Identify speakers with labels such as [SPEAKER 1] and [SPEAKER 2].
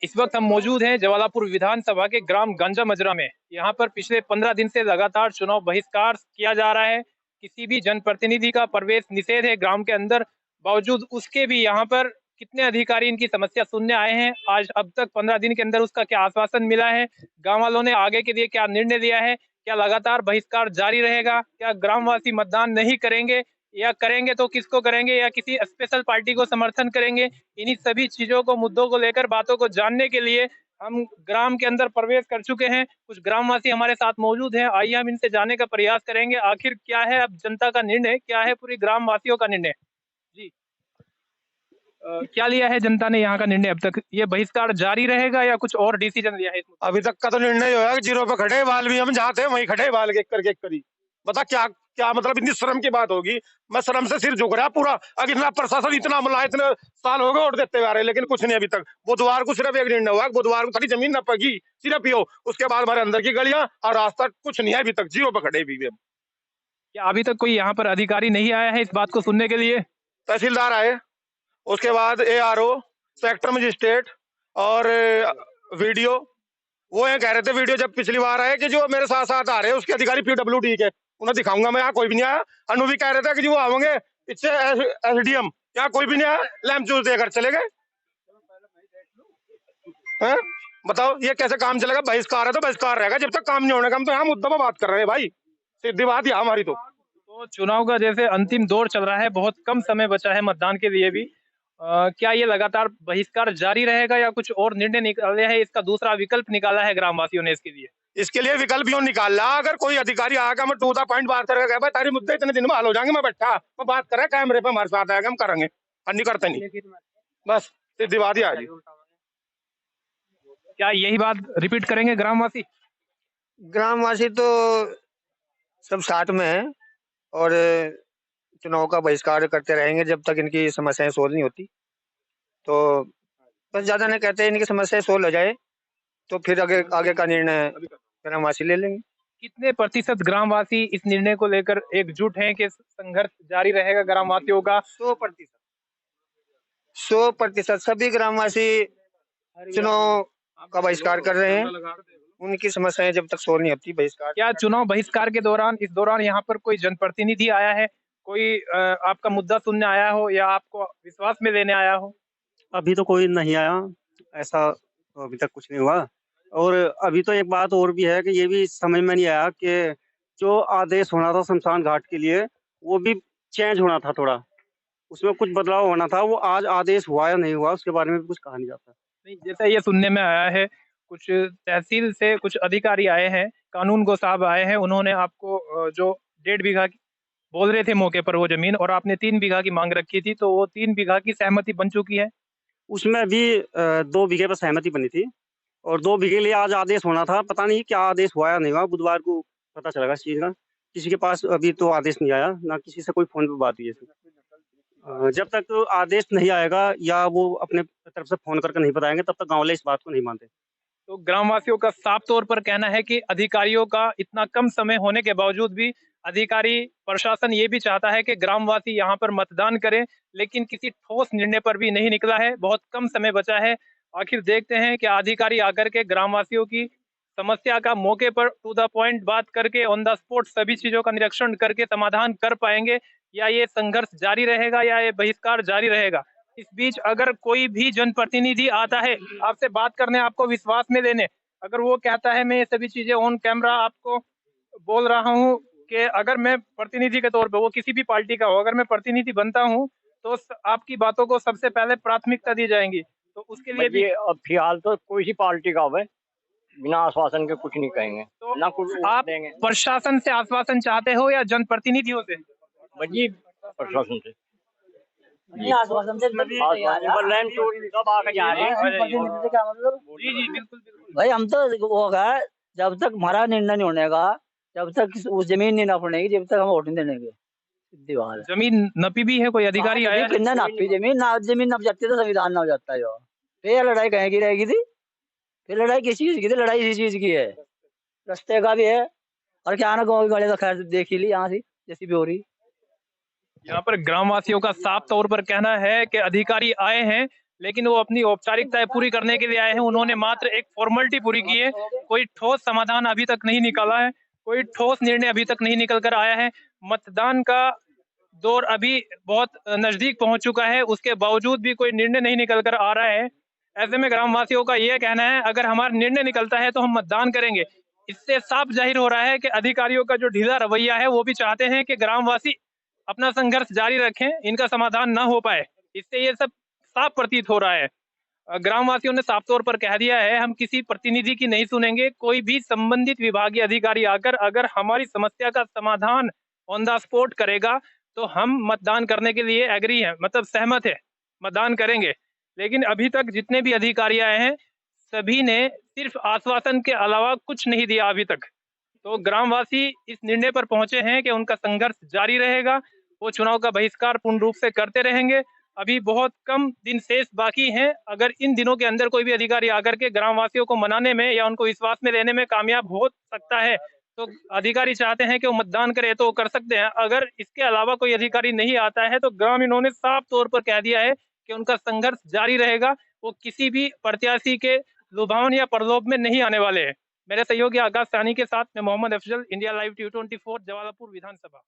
[SPEAKER 1] इस वक्त हम मौजूद हैं जवालापुर विधानसभा के ग्राम गंजा मजरा में। यहाँ पर पिछले 15 दिन से लगातार चुनाव बहिष्कार किया जा रहा है। किसी भी जनप्रतिनिधि का प्रवेश निषेध है ग्राम के अंदर। बावजूद उसके भी यहाँ पर कितने अधिकारी इनकी समस्या सुनने आए हैं। आज अब तक 15 दिन के अंदर उसका क्या आश्वासन मिला है, गाँव वालों ने आगे के लिए क्या निर्णय लिया है, क्या लगातार बहिष्कार जारी रहेगा, क्या ग्रामवासी मतदान नहीं करेंगे या करेंगे तो किसको करेंगे या किसी स्पेशल पार्टी को समर्थन करेंगे। इन्हीं सभी चीजों को, मुद्दों को लेकर, बातों को जानने के लिए हम ग्राम के अंदर प्रवेश कर चुके हैं। कुछ ग्रामवासी हमारे साथ मौजूद हैं। आइए हम इनसे जानने का प्रयास करेंगे आखिर क्या है अब जनता का निर्णय, क्या है पूरी ग्रामवासियों का निर्णय। जी, क्या लिया है जनता ने यहाँ का निर्णय अब तक? ये बहिष्कार जारी रहेगा या कुछ और डिसीजन लिया है?
[SPEAKER 2] अभी तक का तो निर्णय जो है जीरो पे खड़े, बाल भी हम जहाँ थे वहीं खड़े, बाल के करके करी। बता क्या क्या मतलब, इतनी शर्म की बात होगी। मैं शर्म से सिर झुक रहा पूरा। अगर इतना प्रशासन इतना अमला, इतने साल हो गए वोट देते हुए आ रहे, लेकिन कुछ नहीं अभी तक। बुधवार को सिर्फ एक निर्णय हुआ, बुधवार को थोड़ी जमीन न पगी, सिर्फ यो। उसके बाद हमारे अंदर की गलियां और रास्ता कुछ नहीं है अभी तक, जीरो पे खड़े भी।
[SPEAKER 1] क्या अभी तक कोई यहाँ पर अधिकारी नहीं आया है इस बात को सुनने के लिए?
[SPEAKER 2] तहसीलदार आए, उसके बाद ARO, सेक्टर मजिस्ट्रेट और वीडियो। वो ये कह रहे थे वीडियो जब पिछली बार आए कि जो मेरे साथ साथ आ रहे हैं उसके अधिकारी PWD के, उन्हें दिखाऊंगा मैं। यहाँ कोई भी नहीं आया। अनु भी कह रहे थे कि जो आओगे इससे SDM, यहाँ कोई भी नहीं आया। लैम्प जूस देकर चले गए। हैं? बताओ ये कैसे काम चलेगा? बहिष्कार है तो बहिष्कार रहेगा जब तक काम नहीं होने का। हम तो यहाँ मुद्दा पर बात कर रहे हैं भाई, सीधी बात है हमारी।
[SPEAKER 1] तो चुनाव का जैसे अंतिम दौर चल रहा है, बहुत कम समय बचा है मतदान के लिए भी। क्या ये लगातार बहिष्कार जारी रहेगा या कुछ और निर्णय निकाले हैं? इसका दूसरा विकल्प निकाला है ग्रामवासियों ने इसके लिए?
[SPEAKER 2] इसके लिए विकल्प यूं निकाल रहा, अगर कोई अधिकारी आएगा मैं टू द पॉइंट बात करेगा, भाई तारी मुद्दे इतने दिन में हल हो जाएंगे, मैं बैठा मैं बात कर रहा कैमरे पे हमारे साथ आएगा, हम करेंगे। नहीं करते नहीं, बस सीधी बात ही आ गई।
[SPEAKER 1] क्या यही बात रिपीट करेंगे ग्रामवासी?
[SPEAKER 3] ग्रामवासी तो सब साथ में है और चुनाव का बहिष्कार करते रहेंगे जब तक इनकी समस्याएं सोल्व नहीं होती। तो बस ज्यादा नहीं कहते, इनकी समस्याएं सोल्व हो जाए तो फिर आगे का निर्णय ग्रामवासी ले लेंगे।
[SPEAKER 1] कितने प्रतिशत ग्रामवासी इस निर्णय को लेकर एकजुट हैं कि संघर्ष जारी रहेगा ग्रामवासियों का?
[SPEAKER 3] 100%। 100% सभी ग्रामवासी चुनाव का बहिष्कार कर रहे हैं। उनकी समस्याएं जब तक सोल्व नहीं होती बहिष्कार।
[SPEAKER 1] क्या चुनाव बहिष्कार के दौरान, इस दौरान यहाँ पर कोई जनप्रतिनिधि आया है, कोई आपका मुद्दा सुनने आया हो या आपको विश्वास में लेने आया हो?
[SPEAKER 4] अभी तो कोई नहीं आया, ऐसा तो अभी तक कुछ नहीं हुआ। और अभी तो एक बात और भी है कि ये भी समझ में नहीं आया कि जो आदेश होना था शमशान घाट के लिए वो भी चेंज होना था, थोड़ा उसमें कुछ बदलाव होना था। वो आज आदेश हुआ या नहीं हुआ उसके बारे में भी कुछ कहा नहीं जाता।
[SPEAKER 1] नहीं, जैसे ये सुनने में आया है, कुछ तहसील से कुछ अधिकारी आए हैं, कानून गो साहब आए हैं, उन्होंने आपको जो 1.5 बीघा की बोल रहे थे मौके पर वो जमीन, और आपने 3 बीघा की मांग रखी थी, तो वो 3 बीघा की सहमति बन चुकी है।
[SPEAKER 4] उसमें भी 2 बीघे पर सहमति बनी थी और 2 बीघे लिए आज आदेश होना था। पता नहीं क्या आदेश हुआ या नहीं हुआ, बुधवार को पता चलेगा इस चीज़ का। किसी के पास अभी तो आदेश नहीं आया, ना किसी से कोई फोन पे बात हुई है। जब तक तो आदेश नहीं आएगा या वो अपने तरफ से फोन करके नहीं बताएंगे तब तक गाँव वाले इस बात को नहीं मानते।
[SPEAKER 1] तो ग्रामवासियों का साफ तौर पर कहना है कि अधिकारियों का इतना कम समय होने के बावजूद भी अधिकारी, प्रशासन ये भी चाहता है कि ग्रामवासी यहाँ पर मतदान करें, लेकिन किसी ठोस निर्णय पर भी नहीं निकला है। बहुत कम समय बचा है। आखिर देखते हैं कि अधिकारी आकर के ग्रामवासियों की समस्या का मौके पर टू द पॉइंट बात करके, ऑन द स्पॉट सभी चीजों का निरीक्षण करके समाधान कर पाएंगे, या ये संघर्ष जारी रहेगा या ये बहिष्कार जारी रहेगा। इस बीच अगर कोई भी जनप्रतिनिधि आता है आपसे बात करने, आपको विश्वास में लेने, अगर वो कहता है मैं ये सभी चीजें ऑन कैमरा आपको बोल रहा हूँ कि अगर मैं प्रतिनिधि के तौर पे, वो किसी भी पार्टी का हो, अगर मैं प्रतिनिधि बनता हूँ तो आपकी बातों को सबसे पहले प्राथमिकता दी जाएंगी। तो उसके लिए भी
[SPEAKER 5] अब फिलहाल तो कोई सी पार्टी का हो, बिना आश्वासन के कुछ नहीं कहेंगे,
[SPEAKER 1] तो
[SPEAKER 5] ना कुछ
[SPEAKER 1] आप
[SPEAKER 5] देंगे।
[SPEAKER 1] प्रशासन से आश्वासन चाहते हो या जनप्रतिनिधियों से?
[SPEAKER 5] जी प्रशासन से।
[SPEAKER 6] आश्वासन से
[SPEAKER 1] जी जी बिल्कुल बिल्कुल
[SPEAKER 6] भाई, हम तो वो होगा जब तक हमारा निर्णय नहीं होने का, जब तक उस जमीन नहीं नाप पड़ेगी, जब तक हम वोट नहीं देने के। सीधी बात है।
[SPEAKER 1] जमीन नपी भी है? कोई अधिकारी आया?
[SPEAKER 6] कितना नापी जमीन नप जाती है तो संविधान ना हो जाता है। जो फिर लड़ाई कहीं की रहेगी थी? फिर लड़ाई किस चीज की थी? लड़ाई इसी चीज की है, रास्ते का भी है। और क्या ना गाँव की गाड़ी तो खैर देख ही ली यहाँ से जैसी भी हो रही।
[SPEAKER 1] यहाँ पर ग्रामवासियों का साफ तौर पर कहना है कि अधिकारी आए हैं लेकिन वो अपनी औपचारिकताएं पूरी करने के लिए आए हैं। उन्होंने मात्र एक फॉर्मेलिटी पूरी की है, कोई ठोस समाधान अभी तक नहीं निकाला है, कोई ठोस निर्णय अभी तक नहीं निकल कर आया है। मतदान का दौर अभी बहुत नजदीक पहुंच चुका है, उसके बावजूद भी कोई निर्णय नहीं निकल कर आ रहा है। ऐसे में ग्रामवासियों का यह कहना है, अगर हमारा निर्णय निकलता है तो हम मतदान करेंगे। इससे साफ जाहिर हो रहा है कि अधिकारियों का जो ढीला रवैया है वो भी चाहते हैं कि ग्रामवासी अपना संघर्ष जारी रखें, इनका समाधान ना हो पाए। इससे ये सब साफ प्रतीत हो रहा है। ग्रामवासियों ने साफ तौर पर कह दिया है, हम किसी प्रतिनिधि की नहीं सुनेंगे। कोई भी संबंधित विभागीय अधिकारी आकर अगर हमारी समस्या का समाधान ऑन द स्पॉट करेगा तो हम मतदान करने के लिए एग्री हैं, मतलब सहमत है, मतदान करेंगे। लेकिन अभी तक जितने भी अधिकारी आए हैं सभी ने सिर्फ आश्वासन के अलावा कुछ नहीं दिया अभी तक। तो ग्रामवासी इस निर्णय पर पहुंचे हैं कि उनका संघर्ष जारी रहेगा, वो चुनाव का बहिष्कार पूर्ण रूप से करते रहेंगे। अभी बहुत कम दिन शेष बाकी हैं। अगर इन दिनों के अंदर कोई भी अधिकारी आकर के ग्रामवासियों को मनाने में या उनको विश्वास में लेने में कामयाब हो सकता है तो अधिकारी चाहते हैं कि वो मतदान करे तो वो कर सकते हैं। अगर इसके अलावा कोई अधिकारी नहीं आता है तो ग्रामीणों ने साफ तौर पर कह दिया है कि उनका संघर्ष जारी रहेगा। वो किसी भी प्रत्याशी के लुभावन या प्रलोभ में नहीं आने वाले हैं। मेरे सहयोगी आकाश सानी के साथ मैं Mohammad Afzal, India live T24 Jwalapur विधानसभा।